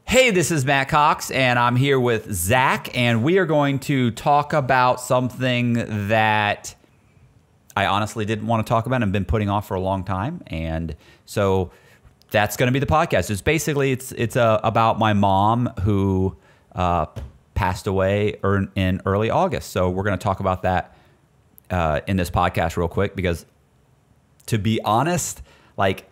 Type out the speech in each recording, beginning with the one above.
Hey, this is Matt Cox, and I'm here with Zach, and we are going to talk about something that I honestly didn't want to talk about and have been putting off for a long time. And so that's going to be the podcast. It's basically, it's about my mom who passed away in early August. So we're going to talk about that in this podcast real quick, because to be honest, like,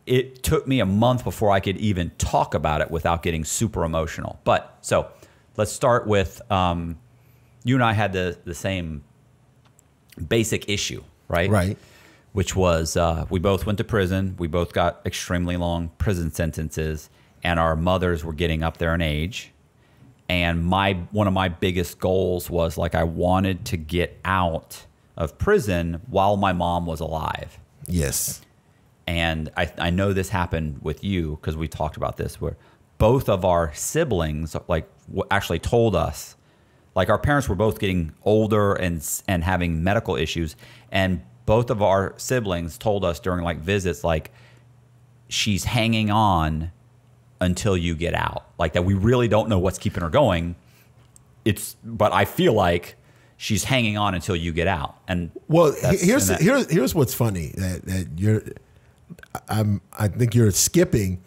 it took me a month before I could even talk about it without getting super emotional. But so let's start with, you and I had the same basic issue, right? Right. Which was we both went to prison. We both got extremely long prison sentences, and our mothers were getting up there in age. And one of my biggest goals was, like, I wanted to get out of prison while my mom was alive. Yes. And I know this happened with you, because we talked about this, where both of our siblings actually told us, like, our parents were both getting older and having medical issues, and both of our siblings told us during, like, visits, like, she's hanging on until you get out, like, that we really don't know what's keeping her going. But I feel like she's hanging on until you get out. And well, here's what's funny I think you're skipping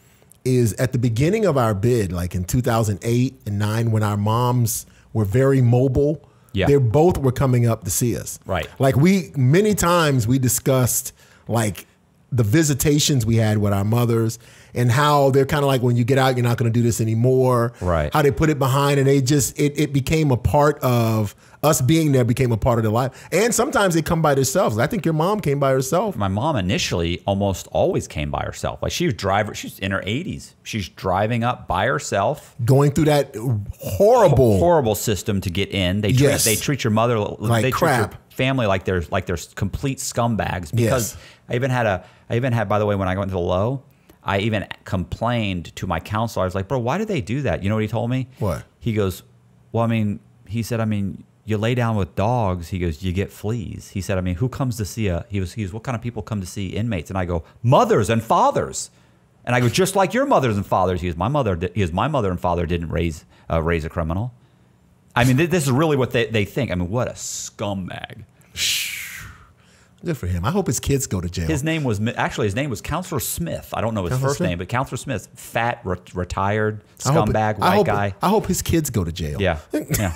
is at the beginning of our bid, like in 2008 and 2009, when our moms were very mobile. Yeah. They both were coming up to see us. Right. Like, many times we discussed, like, the visitations we had with our mothers and how they're kind of like, when you get out, you're not going to do this anymore. Right. How they put it behind, and it became a part of us being there, became a part of their life. And sometimes they come by themselves. I think your mom came by herself. My mom initially almost always came by herself. Like, she's in her 80s. She's driving up by herself, going through that horrible system to get in. They treat your mother like crap. Treat your family like there's complete scumbags. Because I even had, by the way, when I went to the low, I even complained to my counselor. I was like, bro, why do they do that? You know what he told me? What? He goes, well, he said, you lay down with dogs. He goes, you get fleas. He said, who comes to see he goes, what kind of people come to see inmates? And I go, mothers and fathers. And I go, just like your mothers and fathers. He goes, my mother and father didn't raise a criminal. This is really what they think. What a scumbag. Good for him. I hope his kids go to jail. His name was Counselor Smith. I don't know his first name, but Counselor Smith, fat, retired, scumbag, white guy. I hope his kids go to jail. Yeah. Yeah.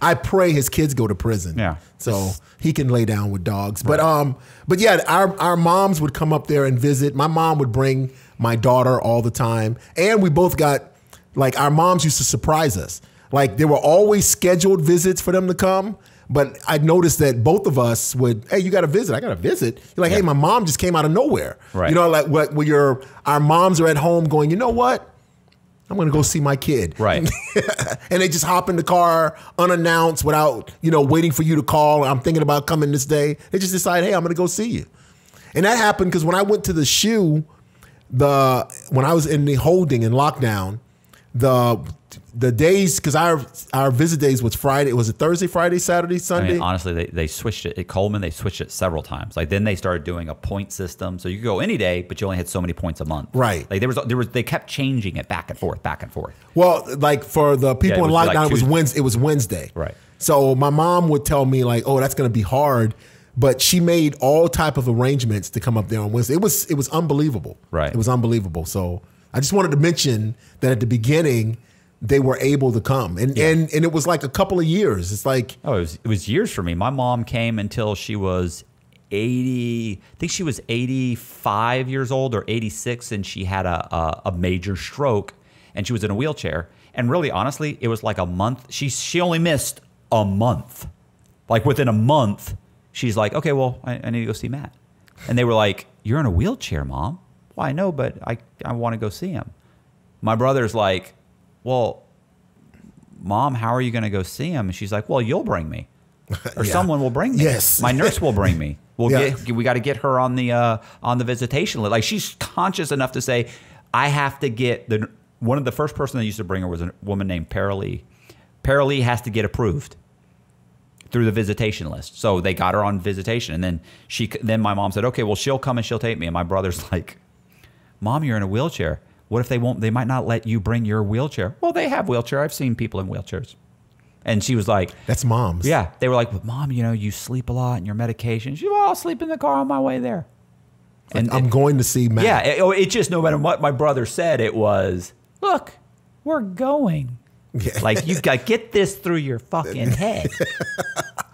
I pray his kids go to prison. Yeah. So he can lay down with dogs. Right. But yeah, our moms would come up there and visit. My mom would bring my daughter all the time. And we both got, like, our moms used to surprise us. Like, there were always scheduled visits for them to come. But I noticed that both of us would, hey, you got to visit. I got to visit. You're like, hey, my mom just came out of nowhere. Right. You know, like when our moms are at home going, you know what? I'm going to go see my kid. Right. And they just hop in the car unannounced without, waiting for you to call. I'm thinking about coming this day. They just decide, hey, I'm going to go see you. And that happened because when I went to the SHU, when I was in the holding and lockdown, the days, because our visit days was Friday. Was it Thursday, Friday, Saturday, Sunday? Honestly, they switched it. At Coleman, they switched it several times. Like, then they started doing a point system, so you could go any day, but you only had so many points a month. Right. Like, they kept changing it back and forth, back and forth. Well, like, for the people in lockdown, it was Wednesday. Right. So my mom would tell me, like, oh, that's going to be hard, but she made all type of arrangements to come up there on Wednesday. It was unbelievable. Right. It was unbelievable. So I just wanted to mention that at the beginning, they were able to come. And it was like a couple of years. It's like... Oh, it was years for me. My mom came until she was 80... I think she was 85 years old or 86, and she had a major stroke, and she was in a wheelchair. And really, honestly, it was like a month. She only missed a month. Like, within a month, she's like, okay, well, I need to go see Matt. And they were like, you're in a wheelchair, Mom. Well, I know, but I want to go see him. My brother's like... well, Mom, how are you going to go see him? And she's like, well, you'll bring me. Or someone will bring me. Yes. My nurse will bring me. We got to get her on the visitation list. Like, she's conscious enough to say, I have to get one of the first person that used to bring her was a woman named Paralee. Paralee has to get approved through the visitation list. So they got her on visitation. And then my mom said, okay, well, she'll come and she'll take me. And my brother's like, Mom, you're in a wheelchair. What if they won't? They might not let you bring your wheelchair. Well, they have wheelchair. I've seen people in wheelchairs. And she was like, that's moms. Yeah. They were like, well, Mom, you sleep a lot and your medication. She, well, I'll sleep in the car on my way there. And I'm going to see Matt. Yeah. It just, no matter what my brother said, it was, look, we're going. Yeah. Like, you got to get this through your fucking head.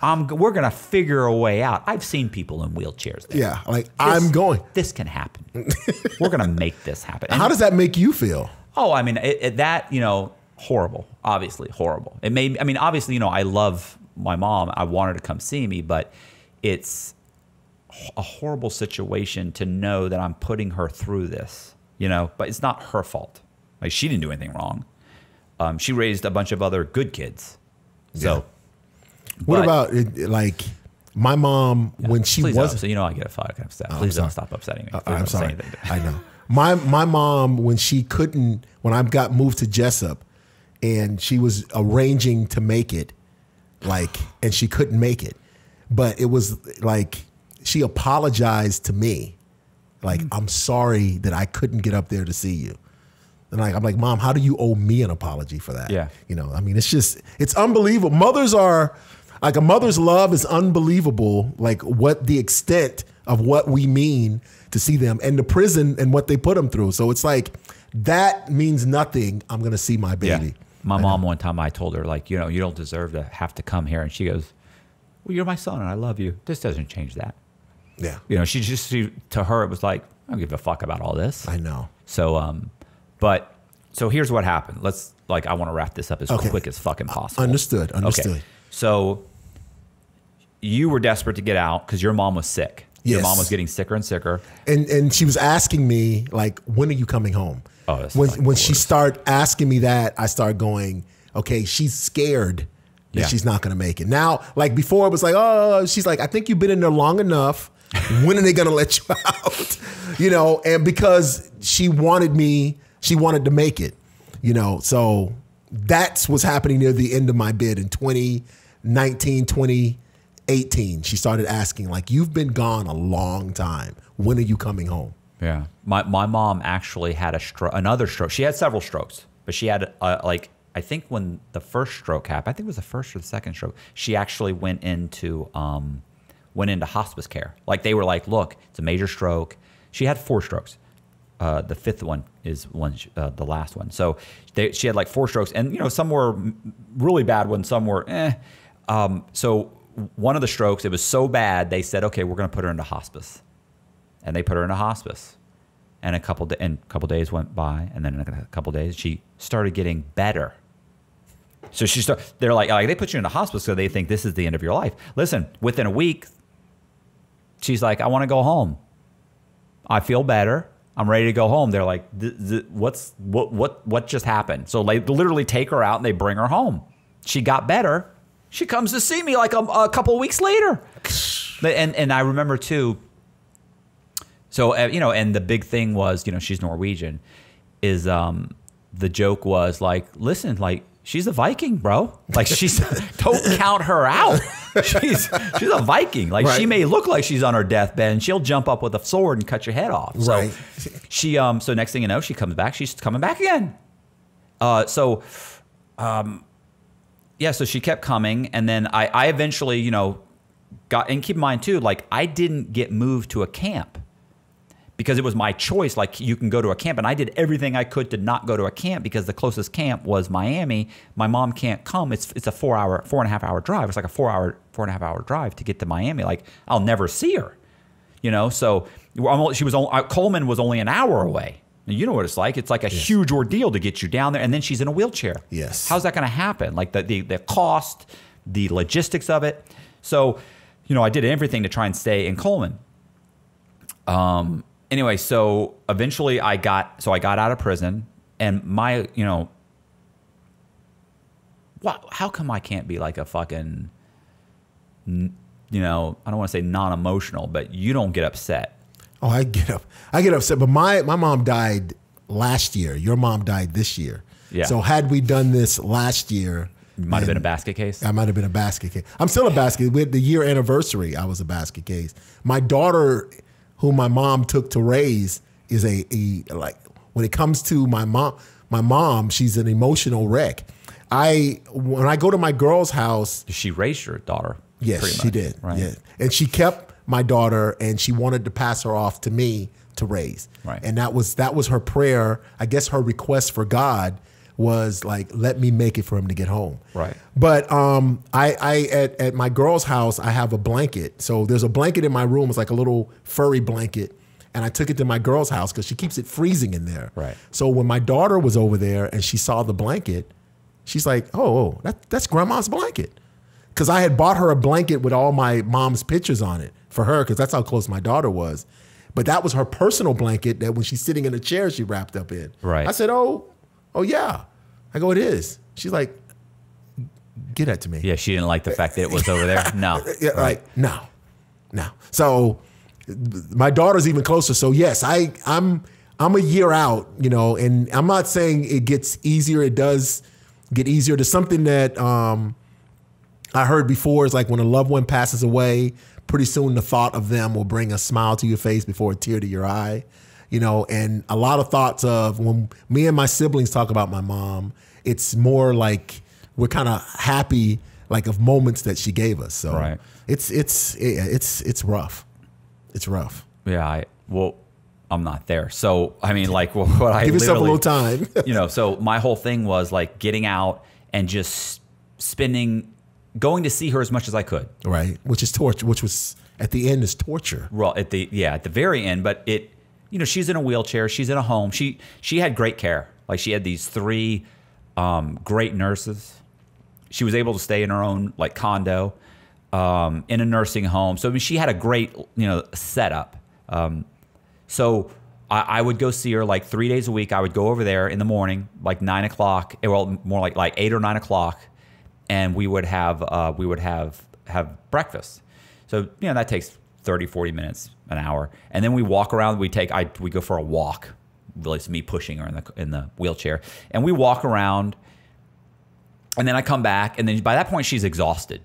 We're going to figure a way out. I've seen people in wheelchairs there. Yeah. Like, I'm going. This can happen. We're going to make this happen. And how does that make you feel? Oh, I mean, horrible, obviously horrible. It made, I mean, obviously, I love my mom. I want her to come see me, but it's a horrible situation to know that I'm putting her through this, but it's not her fault. Like, she didn't do anything wrong. She raised a bunch of other good kids. So what about like my mom when she was, I get fucking upset. Please don't stop upsetting me. I'm sorry. I know. My mom, when she couldn't, when I got moved to Jessup, and she was arranging to make it, and she couldn't make it. But it was like, she apologized to me. Like, I'm sorry that I couldn't get up there to see you. And I'm like, Mom, how do you owe me an apology for that? Yeah. I mean, it's unbelievable. Mothers are, like, a mother's love is unbelievable. Like, what the extent of what we mean to see them, and the prison and what they put them through. So it's like, that means nothing. I'm going to see my baby. Yeah. My mom, one time I told her, like, you don't deserve to have to come here. And she goes, well, you're my son and I love you. This doesn't change that. Yeah. To her, it was like, I don't give a fuck about all this. I know. So, so here's what happened. I want to wrap this up as quick as fucking possible. Understood. Okay. So you were desperate to get out because your mom was sick. Yes. Your mom was getting sicker and sicker. And she was asking me, like, when are you coming home? Oh, that's when she started asking me that, I started going, okay, she's scared that she's not going to make it. Now, like, before it was like, oh, she's like, I think you've been in there long enough. When are they going to let you out? And because she wanted to make it, so that's what's happening near the end of my bid in 2019, 2018. She started asking, like, you've been gone a long time. When are you coming home? Yeah. My mom actually had another stroke. She had several strokes, but she had I think when the first stroke happened, I think it was the first or the second stroke, she actually went into hospice care. Like, they were like, look, it's a major stroke. She had 4 strokes. The fifth one is the last one. So she had like 4 strokes, and some were really bad ones, some were eh. So one of the strokes, it was so bad they said, okay, we're going to put her into hospice. And they put her in a hospice, and a couple days went by, and then in a couple days she started getting better. So they're like they put you in a hospice so they think this is the end of your life. Listen, within a week, she's like, I want to go home. I feel better. I'm ready to go home. They're like, what just happened? So they literally take her out and they bring her home. She got better. She comes to see me like a couple of weeks later, and I remember too. So, and the big thing was, she's Norwegian, is the joke was like, listen, like, she's a Viking, bro. Like, don't count her out. She's a Viking. Like, she may look like she's on her deathbed and she'll jump up with a sword and cut your head off. So so next thing you know, she comes back. She's coming back again. So she kept coming. And then I eventually, got, and keep in mind too, like, I didn't get moved to a camp, because it was my choice. Like, you can go to a camp, and I did everything I could to not go to a camp because the closest camp was Miami. My mom can't come. It's a 4.5 hour drive. It's like a 4.5 hour drive to get to Miami. Like, I'll never see her, So Coleman was only an hour away. And you know what it's like. It's like a huge ordeal to get you down there, and then she's in a wheelchair. Yes. How's that going to happen? Like the cost, the logistics of it. So, I did everything to try and stay in Coleman. Anyway, so eventually I got out of prison, and how come I can't be like a fucking, I don't want to say non-emotional, but you don't get upset. Oh, I get upset. But my mom died last year. Your mom died this year. Yeah. So had we done this last year, it might have been a basket case. I might have been a basket case. I'm still a basket. With the year anniversary, I was a basket case. My daughter, who my mom took to raise, is one when it comes to my mom, she's an emotional wreck. When I go to my girl's house, She raised your daughter. yes, pretty she much, did. Right. Yeah, and she kept my daughter, and she wanted to pass her off to me to raise. Right. And that was her prayer. I guess her request for God was like, let me make it for him to get home. Right. But at my girl's house, I have a blanket. So there's a blanket in my room. It's like a little furry blanket. And I took it to my girl's house because she keeps it freezing in there. Right. So when my daughter was over there and she saw the blanket, she's like, oh, that's grandma's blanket. Because I had bought her a blanket with all my mom's pictures on it for her, because that's how close my daughter was. But that was her personal blanket that when she's sitting in a chair, she wrapped up in. Right. I said, oh yeah. I go, it is. She's like, get that to me. Yeah, she didn't like the fact that it was over there. No. Yeah, like, no. So my daughter's even closer. So yes, I'm a year out, and I'm not saying it gets easier. It does get easier. There's something that I heard before is like when a loved one passes away, pretty soon the thought of them will bring a smile to your face before a tear to your eye. And a lot of thoughts of when me and my siblings talk about my mom, it's more like we're kind of happy, like of moments that she gave us. So Right. it's rough. It's rough. Yeah. I'm not there. So, I mean, like what I Give yourself a literally- little time. So my whole thing was like getting out and just going to see her as much as I could. Right. Which is torture, which was at the end is torture. Well, at the very end, but she's in a wheelchair. She's in a home. She had great care. Like she had these 3 great nurses. She was able to stay in her own like condo, in a nursing home. So I mean, she had a great setup. So I would go see her like 3 days a week. I would go over there in the morning, like 9 o'clock. Well, more like 8 or 9 o'clock, and we would have breakfast. So that takes 30, 40 minutes, an hour. And then we walk around, we go for a walk. Really, it's me pushing her in the wheelchair. And we walk around, and then I come back, and then by that point she's exhausted.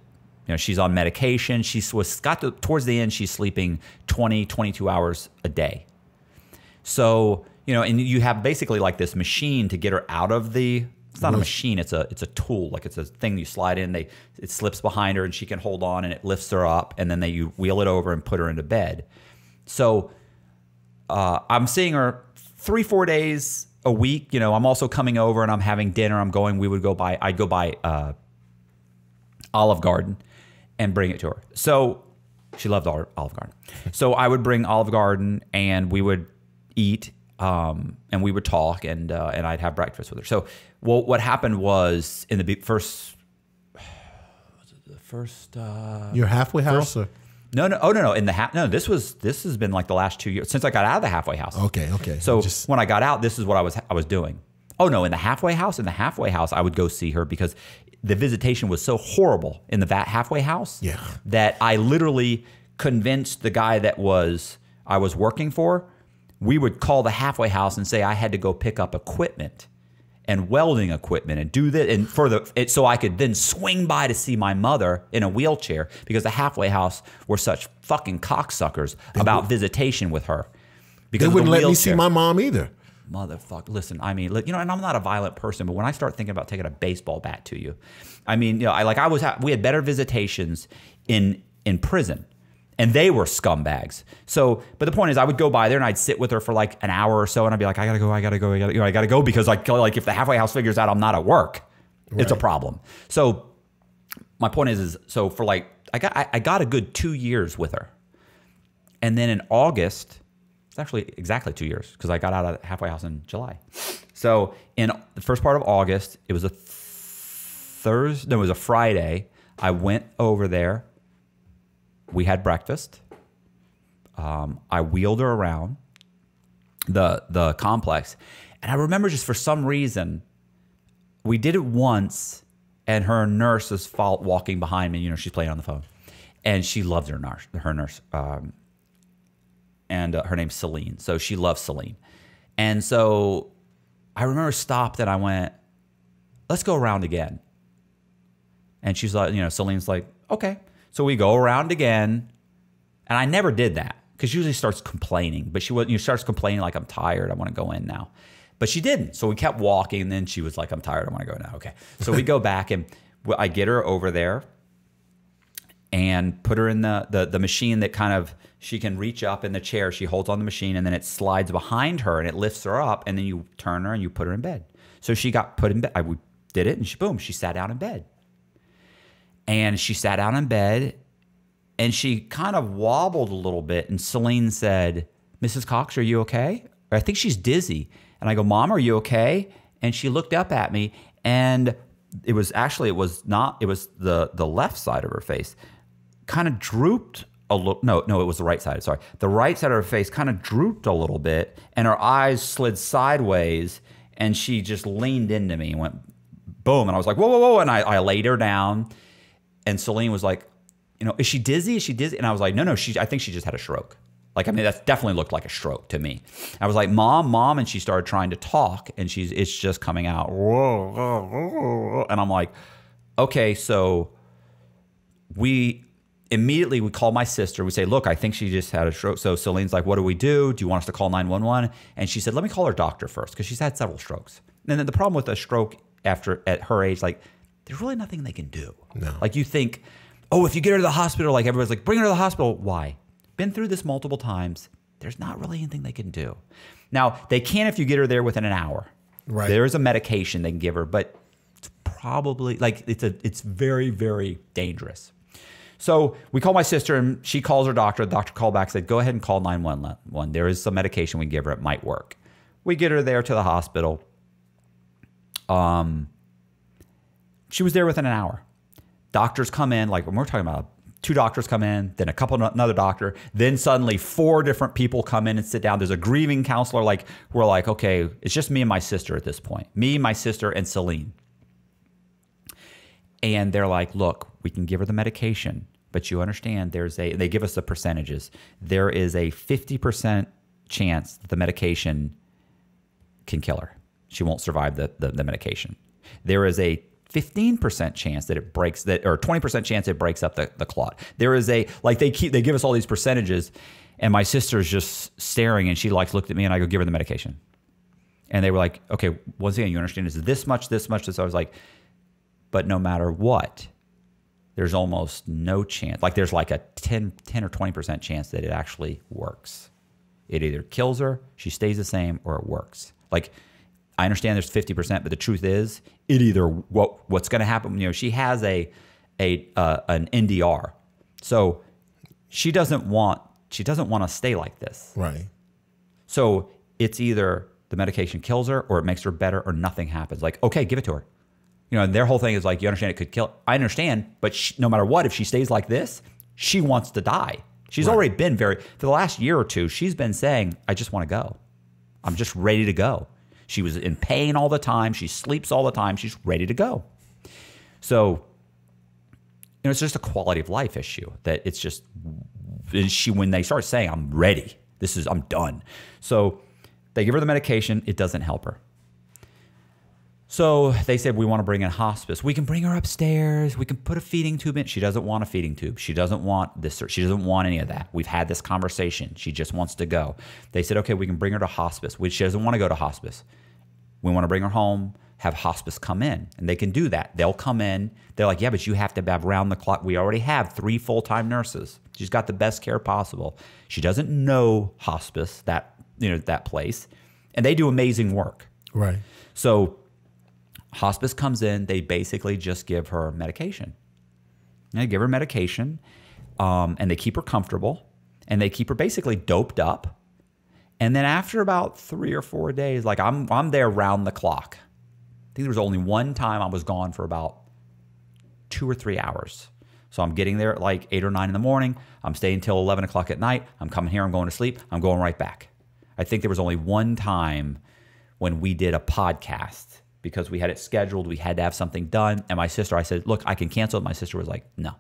She's on medication. Towards the end, she's sleeping 20, 22 hours a day. So, and you have basically like this machine to get her out of it's not a machine, it's a tool. Like it's a thing you slide in, it slips behind her and she can hold on and it lifts her up, and then you wheel it over and put her into bed. So I'm seeing her 3-4 days a week. I'm also coming over and I'm having dinner. I'd go by Olive Garden and bring it to her. So she loved Olive Garden. So I would bring Olive Garden and we would eat, and we would talk, and I'd have breakfast with her. So what happened was in the first Your halfway house? Or? No. This has been like the last 2 years since I got out of the halfway house. Okay. So when I got out, this is what I was doing. Oh no, in the halfway house, I would go see her because the visitation was so horrible in the halfway house that I literally convinced the guy that I was working for. We would call the halfway house and say I had to go pick up equipment and welding equipment and do this, and so I could then swing by to see my mother in a wheelchair, because the halfway house were such fucking cocksuckers about visitation with her. Because they wouldn't let me see my mom either. Motherfucker, listen, I mean, look, and I'm not a violent person, but when I start thinking about taking a baseball bat to you, I mean, we had better visitations in prison, and they were scumbags. So, but the point is, I would go by there and I'd sit with her for like an hour or so, and I'd be like, I gotta go, because like if the halfway house figures out I'm not at work, it's a problem. So my point is so for like, I got a good 2 years with her, and then in August. It's actually exactly 2 years, because I got out of the halfway house in July. So in the first part of August, it was a Thursday. No, it was a Friday. I went over there. We had breakfast. I wheeled her around the complex, and I remember just for some reason we did it once, and her nurse was walking behind me. She's playing on the phone, and she loves her nurse. And her name's Celine. So she loves Celine. And so I remember stopped and I went, let's go around again. And she's like, Celine's like, okay. So we go around again. And I never did that, because she usually starts complaining. But she starts complaining like, I'm tired, I want to go in now. But she didn't. So we kept walking, and then she was like, I'm tired. I want to go now. Okay. So we go back, and I get her over there and put her in the machine that kind of, she can reach up in the chair. She holds on the machine, and then it slides behind her, and it lifts her up, and then you turn her, and you put her in bed. So she got put in bed. We did it, and she sat down in bed. And she sat down in bed, and she kind of wobbled a little bit, and Celine said, Mrs. Cox, are you okay? Or I think she's dizzy. And I go, Mom, are you okay? And she looked up at me, and it was the left side of her face kind of drooped a little. No, it was the right side. Sorry. The right side of her face kind of drooped a little bit, and her eyes slid sideways, and she just leaned into me and went boom. And I was like, whoa, whoa, whoa. And I laid her down, and Celine was like, is she dizzy? Is she dizzy? And I was like, no, I think she just had a stroke. Like, I mean, that definitely looked like a stroke to me. I was like, Mom, and she started trying to talk, and it's just coming out. And I'm like, okay, so we call my sister. We say, look, I think she just had a stroke. So Celine's like, what do we do? Do you want us to call 911? And she said, let me call her doctor first, because she's had several strokes. And then the problem with a stroke at her age, like, there's really nothing they can do. No. Like, you think, oh, if you get her to the hospital, like everybody's like, bring her to the hospital. Why? Been through this multiple times. There's not really anything they can do. Now, they can if you get her there within an hour. Right. There's a medication they can give her, but it's probably like it's very, very dangerous. So we call my sister, and she calls her doctor. The doctor called back, said, go ahead and call 911. There is some medication we can give her. It might work. We get her there to the hospital. She was there within an hour. Doctors come in, like when we're talking about 2 doctors come in, then another doctor, then suddenly 4 different people come in and sit down. There's a grieving counselor. Like, we're like, okay, it's just me and my sister at this point. Me, my sister, and Celine. And they're like, look, we can give her the medication, but you understand they give us the percentages. There is a 50% chance that the medication can kill her. She won't survive the medication. There is a 15% chance that it breaks that, or 20% chance it breaks up the clot. There is they give us all these percentages, and my sister's just staring, and she looked at me, and I go, give her the medication. And they were like, okay, once again, you understand this is this much. So I was like, but no matter what, there's almost no chance. Like, there's like a 10 or 20% chance that it actually works. It either kills her, she stays the same, or it works. Like, I understand there's 50%, but the truth is, it either what's going to happen. She has an NDR, so she doesn't want to stay like this. Right. So it's either the medication kills her, or it makes her better, or nothing happens. Like, okay, give it to her. Their whole thing is like, you understand it could kill. I understand, but no matter what, if she stays like this, she wants to die. She's already been for the last year or two, she's been saying, I just want to go. I'm just ready to go. She was in pain all the time. She sleeps all the time. She's ready to go. So, it's just a quality of life issue that it's just, when they start saying, I'm ready, I'm done. So they give her the medication. It doesn't help her. So they said, we want to bring in hospice. We can bring her upstairs. We can put a feeding tube in. She doesn't want a feeding tube. She doesn't want this. She doesn't want any of that. We've had this conversation. She just wants to go. They said, okay, we can bring her to hospice. She doesn't want to go to hospice. We want to bring her home, have hospice come in. And they can do that. They'll come in. They're like, yeah, but you have to have round the clock. We already have 3 full-time nurses. She's got the best care possible. She doesn't know hospice, that place. And they do amazing work. Right. So hospice comes in, they basically just give her medication. And they give her medication, and they keep her comfortable, and they keep her basically doped up. And then after about 3 or 4 days, like I'm there round the clock. I think there was only one time I was gone for about 2 or 3 hours. So I'm getting there at like 8 or 9 in the morning. I'm staying till 11 o'clock at night. I'm coming here, I'm going to sleep. I'm going right back. I think there was only one time when we did a podcast, because we had it scheduled. We had to have something done. And my sister, I said, look, I can cancel it. My sister was like, no,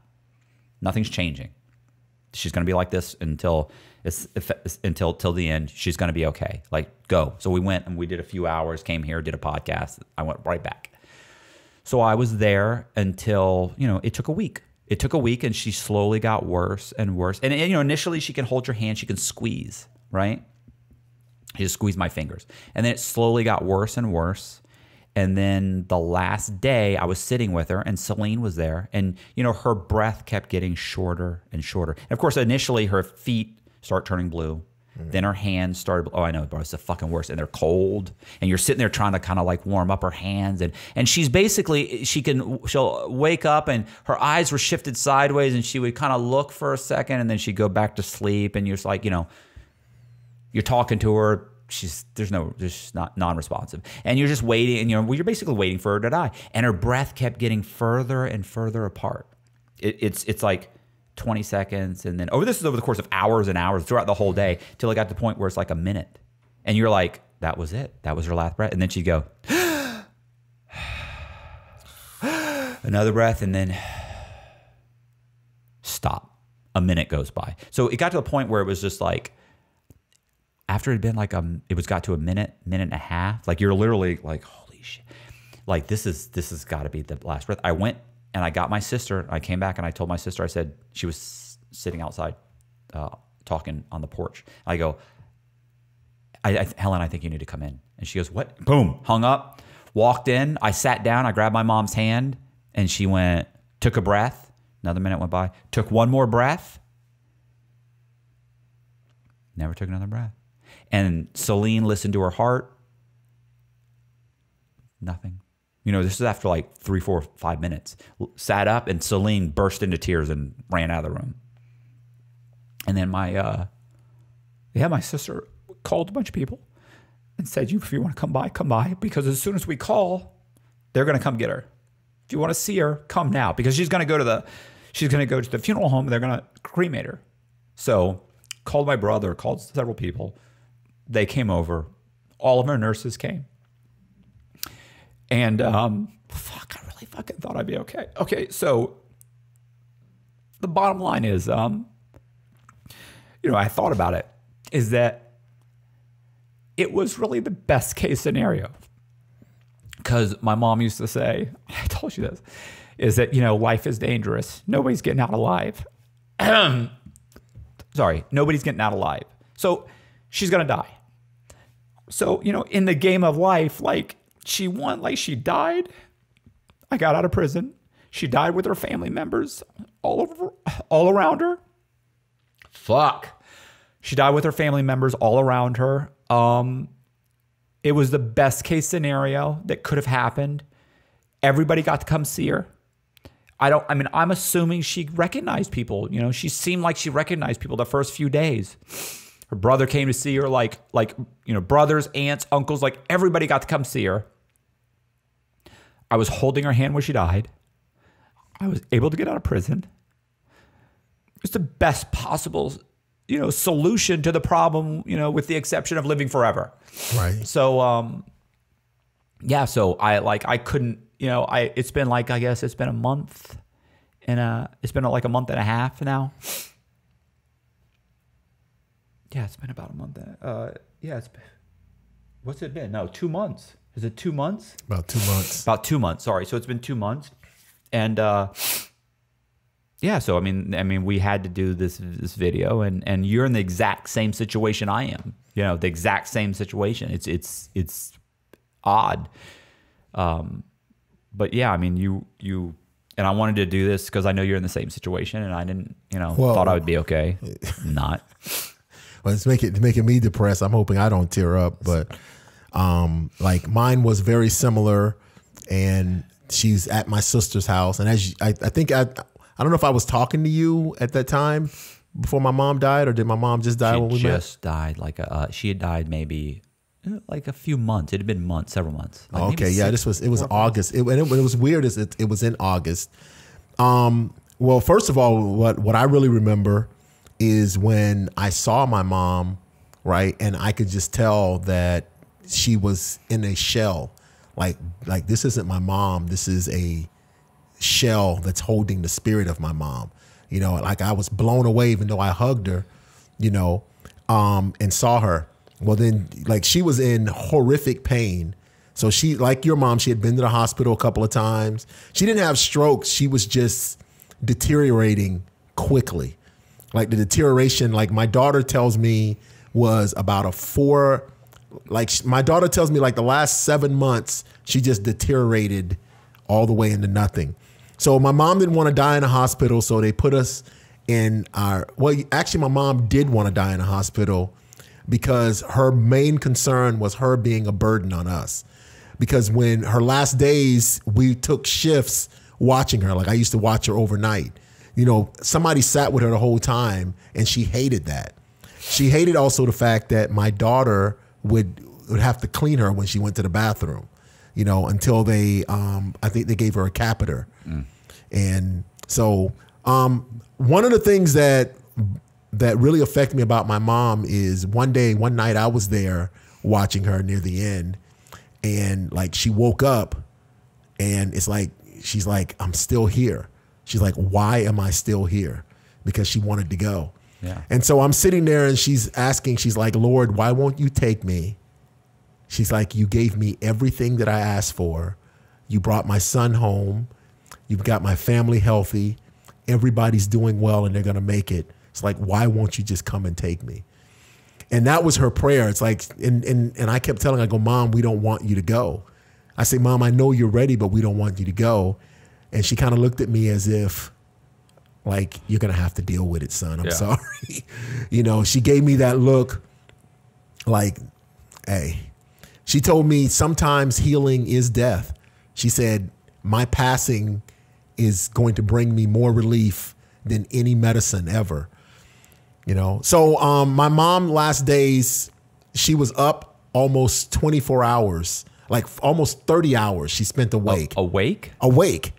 nothing's changing. She's going to be like this until the end. She's going to be okay. Like, go. So we went and we did a few hours, came here, did a podcast. I went right back. So I was there until, it took a week. It took a week, and she slowly got worse and worse. And initially she can hold your hand. She can squeeze, right? He just squeezed my fingers. And then it slowly got worse and worse. And then the last day I was sitting with her and Celine was there. And, you know, her breath kept getting shorter and shorter. And of course, initially her feet start turning blue. Then her hands started, oh, I know, bro, it's the fucking worst. And they're cold. And you're sitting there trying to kind of like warm up her hands. And she's basically, she'll wake up and her eyes were shifted sideways and she would kind of look for a second and then she'd go back to sleep. And you're just like, you know, you're talking to her. She's not non-responsive. And you're just waiting and you're basically waiting for her to die. And her breath kept getting further and further apart. It's like 20 seconds, and then this is over the course of hours and hours throughout the whole day till it got to the point where it's like a minute. And you're like, that was it. That was her last breath. And then she'd go, another breath, and then stop. A minute goes by. So it got to the point where it was just like, after it had been like, got to a minute and a half, like you're literally like, holy shit. Like this has got to be the last breath. I went and I got my sister. I came back and I told my sister, I said, she was sitting outside talking on the porch. I go, Helen, I think you need to come in. And she goes, what? Boom, hung up, walked in. I sat down, I grabbed my mom's hand and she went, took a breath. Another minute went by, took one more breath. Never took another breath. And Celine listened to her heart. Nothing. You know, this is after like 3, 4, 5 minutes. Sat up and Celine burst into tears and ran out of the room. And then my sister called a bunch of people and said, if you want to come by. Because as soon as we call, they're going to come get her. If you want to see her, come now. Because she's going to go to the funeral home and they're going to cremate her. So called my brother, called several people. They came over. All of our nurses came. And, I really fucking thought I'd be okay. Okay, so the bottom line is, I thought about it, is that it was really the best case scenario. Because my mom used to say, I told you this, is that, life is dangerous. Nobody's getting out alive. Sorry, nobody's getting out alive. So she's going to die. So, in the game of life, like, she won, like she died. I got out of prison. She died with her family members all around her. Fuck. She died with her family members all around her. It was the best case scenario that could have happened. Everybody got to come see her. I'm assuming she recognized people. She seemed like she recognized people the first few days. Her brother came to see her, like brothers, aunts, uncles, like everybody got to come see her. I was holding her hand when she died. I was able to get out of prison. It's the best possible, solution to the problem, with the exception of living forever. Right. So, so I couldn't, it's been like, I guess it's been a month it's been like a month and a half now. Yeah, it's been about a month. What's it been? No, 2 months. Is it 2 months? About 2 months. About 2 months. Sorry. So it's been 2 months. And so I mean we had to do this video and you're in the exact same situation I am. The exact same situation. It's odd. But yeah, you and I wanted to do this because I know you're in the same situation and I didn't, thought I would be okay. Not. Well, it's making me depressed. I'm hoping I don't tear up, but like mine was very similar, and she's at my sister's house. And as I think I don't know if I was talking to you at that time before my mom died, or did my mom just die when we met? She just died. She had died maybe like a few months. It had been months, several months. Like okay, yeah, it was August. It was weird. It was in August. Well, first of all, what I really remember is when I saw my mom, right, and I could just tell that she was in a shell. Like this isn't my mom. This is a shell that's holding the spirit of my mom. Like I was blown away, even though I hugged her, and saw her. Well, then, like, she was in horrific pain. So she, like your mom, she had been to the hospital a couple of times. She didn't have strokes. She was just deteriorating quickly. Like the deterioration, like my daughter tells me, was about a 4 like my daughter tells me like the last 7 months, she just deteriorated all the way into nothing. So my mom didn't want to die in a hospital. So they put us in actually my mom did want to die in a hospital because her main concern was her being a burden on us. Because when her last days, we took shifts watching her. Like I used to watch her overnight. You know, somebody sat with her the whole time and she hated that. She hated also the fact that my daughter would have to clean her when she went to the bathroom, you know, until they, I think they gave her a catheter. And so one of the things that really affected me about my mom is one night I was there watching her near the end, and like she woke up and it's like, she's like, I'm still here. She's like, why am I still here? Because she wanted to go. Yeah. And so I'm sitting there and she's asking, she's like, Lord, why won't you take me? She's like, you gave me everything that I asked for. You brought my son home. You've got my family healthy. Everybody's doing well and they're going to make it. It's like, why won't you just come and take me? And that was her prayer. It's like, and I kept telling her, I go, Mom, we don't want you to go. I say, Mom, I know you're ready, but we don't want you to go. And she kind of looked at me as if, like, you're going to have to deal with it, son. I'm sorry. You know, she gave me that look like, hey, she told me sometimes healing is death. She said, my passing is going to bring me more relief than any medicine ever. You know, so my mom last days, she was up almost 24 hours, like almost 30 hours she spent awake. Awake? Awake.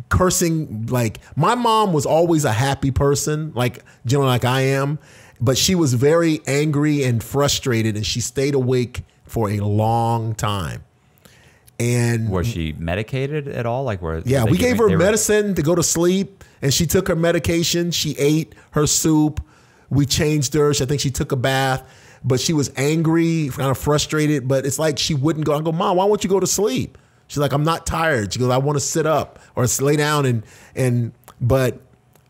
Cursing. Like my mom was always a happy person, like generally like I am, but she was very angry and frustrated and she stayed awake for a long time. And was she medicated at all? Like where? Yeah, we gave her medicine to go to sleep and she took her medication. She ate her soup. We changed her. I think she took a bath, but she was angry, kind of frustrated, but it's like she wouldn't go. I go, Mom, why won't you go to sleep? She's like, I'm not tired. She goes, I want to sit up or lay down. But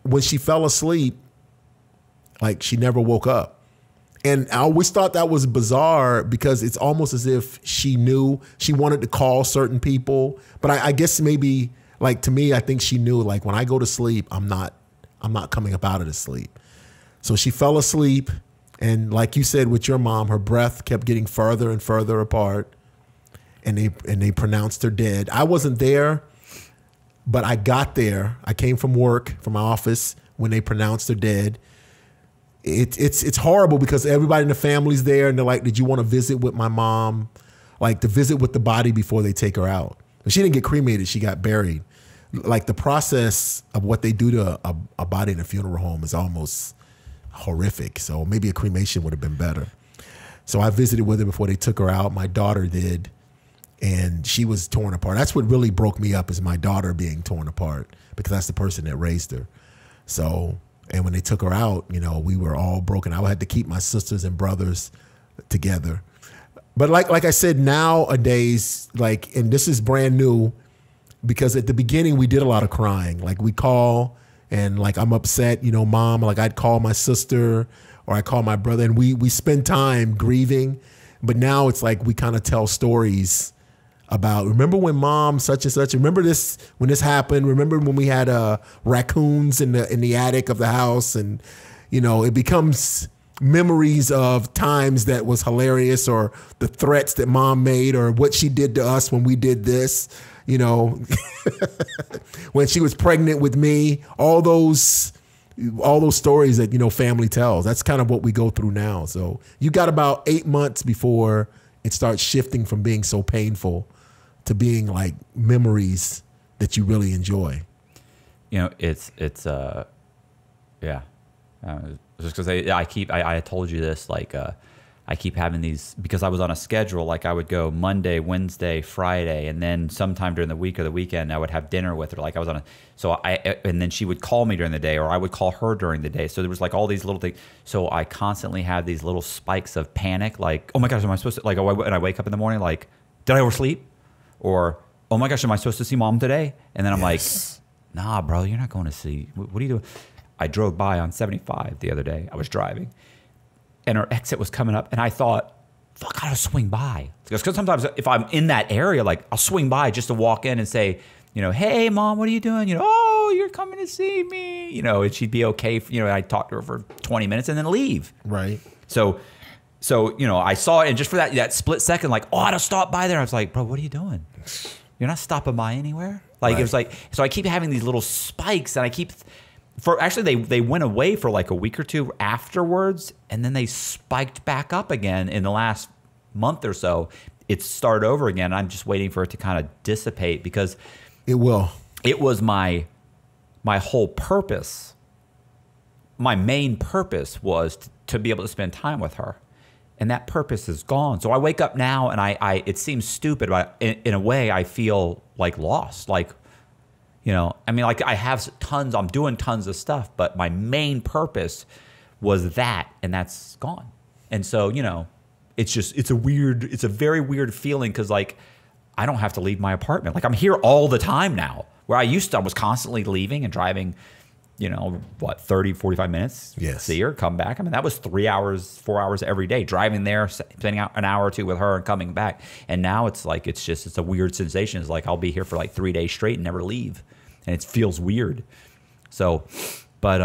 when she fell asleep, like she never woke up. And I always thought that was bizarre because it's almost as if she knew she wanted to call certain people. But I guess maybe like to me, I think she knew like when I go to sleep, I'm not coming up out of the sleep. So she fell asleep. And like you said, with your mom, her breath kept getting further and further apart. And they pronounced her dead. I wasn't there, but I got there. I came from work, from my office when they pronounced her dead. It's horrible because everybody in the family's there and they're like, did you want to visit with my mom? Like to visit with the body before they take her out. But she didn't get cremated, she got buried. Like the process of what they do to a body in a funeral home is almost horrific. So maybe a cremation would have been better. So I visited with her before they took her out. My daughter did. And she was torn apart. That's what really broke me up is my daughter being torn apart because that's the person that raised her. So, and when they took her out, you know, we were all broken. I had to keep my sisters and brothers together. But like I said, nowadays, like, and this is brand new because at the beginning we did a lot of crying. Like we call and like I'm upset, you know, Mom, like I'd call my sister or I call my brother and we spend time grieving. But now it's like we kind of tell stories about, remember when Mom such and such, remember this, when this happened, remember when we had raccoons in the attic of the house, and you know, it becomes memories of times that was hilarious or the threats that Mom made or what she did to us when we did this, you know, when she was pregnant with me, all those stories that, you know, family tells. That's kind of what we go through now. So you got about 8 months before it starts shifting from being so painful to being like memories that you really enjoy. You know, it's yeah. Just because I told you this, like I keep having these because I was on a schedule. Like I would go Monday, Wednesday, Friday, and then sometime during the week or the weekend I would have dinner with her. Like I was on and then she would call me during the day, or I would call her during the day. So there was like all these little things. So I constantly have these little spikes of panic, like, oh my gosh, am I supposed to, like, and I wake up in the morning like, did I oversleep? Or, oh my gosh, am I supposed to see Mom today? And then I'm like, nah, bro, you're not going to see. What are you doing? I drove by on 75 the other day. I was driving, and her exit was coming up, and I thought, fuck, I gotta swing by. Because sometimes if I'm in that area, like I'll swing by just to walk in and say, you know, hey mom, what are you doing? You know, oh, you're coming to see me. You know, and she'd be okay. You know, I'd talk to her for 20 minutes and then leave. Right. So, you know, I saw it, and just for that split second, like, oh, I gotta stop by there. I was like, bro, what are you doing? You're not stopping by anywhere. Like, right. It was like, so I keep having these little spikes, and I keep, actually they went away for like a week or two afterwards, and then they spiked back up again in the last month or so. It started over again. I'm just waiting for it to kind of dissipate, because it will. It was my whole purpose. My main purpose was to be able to spend time with her. And that purpose is gone. So I wake up now, and I it seems stupid, but in a way I feel like lost. Like, you know, I mean, like I have tons, I'm doing tons of stuff, but my main purpose was that, and that's gone. And so, you know, it's a very weird feeling, because like I don't have to leave my apartment. Like I'm here all the time now, where I was constantly leaving and driving, you know, what, 30, 45 minutes, yes. See her, come back. I mean, that was 3 hours, 4 hours every day, driving there, spending out an hour or two with her and coming back. And now it's like, it's a weird sensation. It's like, I'll be here for like 3 days straight and never leave. And it feels weird. So, but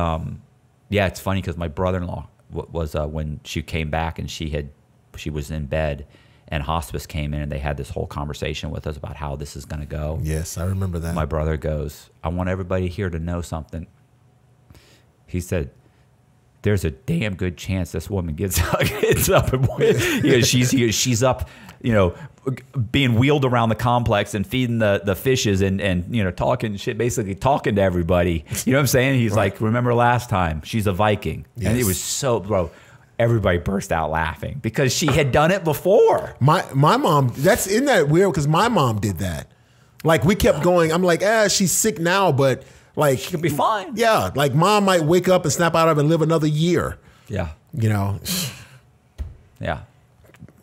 yeah, it's funny, because my brother-in-law was, when she came back and she was in bed, and hospice came in, and they had this whole conversation with us about how this is going to go. Yes, I remember that. My brother goes, I want everybody here to know something. He said, there's a damn good chance this woman gets up and, you know, she's up, you know, being wheeled around the complex and feeding the fishes and you know, talking shit, basically talking to everybody. You know what I'm saying? He's right. Like, remember last time? She's a Viking. Yes. And it was so, bro, everybody burst out laughing, because she had done it before. My mom, isn't that weird? Because my mom did that. Like, we kept going. I'm like, she's sick now, but like, she could be fine. Yeah, like mom might wake up and snap out of it and live another year. Yeah, you know. Yeah,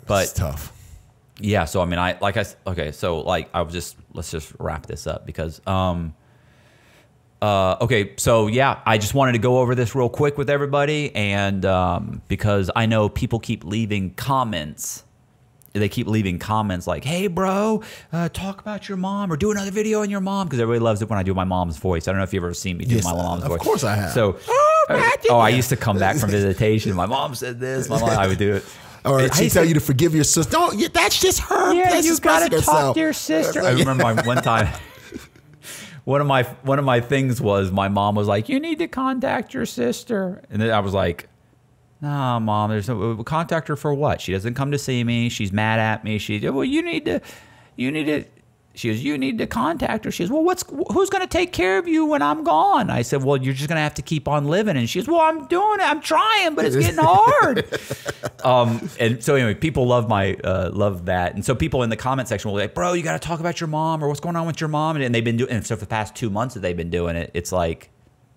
but it's tough. Yeah, so I mean, let's just wrap this up, because okay, so yeah, I just wanted to go over this real quick with everybody, and because I know people keep leaving comments. They keep leaving comments like, hey, bro, talk about your mom, or do another video on your mom, because everybody loves it when I do my mom's voice. I don't know if you've ever seen me do my mom's voice. Of course I have. So, I used to come back from visitation. My mom said this. I would do it. Or she'd tell you to forgive your sister. No, that's just her. Yeah, that's you got to talk to your sister. I remember one time, one of my things was, my mom was like, you need to contact your sister. And then I was like, no, mom, we'll contact her for what? She doesn't come to see me. She's mad at me. Well, you need to, she goes, you need to contact her. She goes, well, who's going to take care of you when I'm gone? I said, well, you're just going to have to keep on living. And she goes, well, I'm doing it. I'm trying, but it's getting hard. And so anyway, people love that. And so people in the comment section will be like, bro, you got to talk about your mom, or what's going on with your mom. And they've been doing, and so for the past 2 months that they've been doing it, it's like,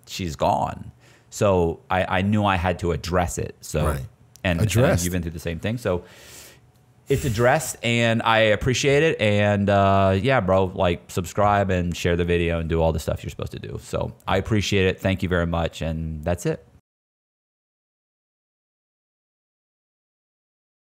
she's gone. So I knew I had to address it. So, right. And you've been through the same thing. So it's addressed, and I appreciate it. And yeah, bro, like, subscribe and share the video and do all the stuff you're supposed to do. So I appreciate it. Thank you very much. And that's it.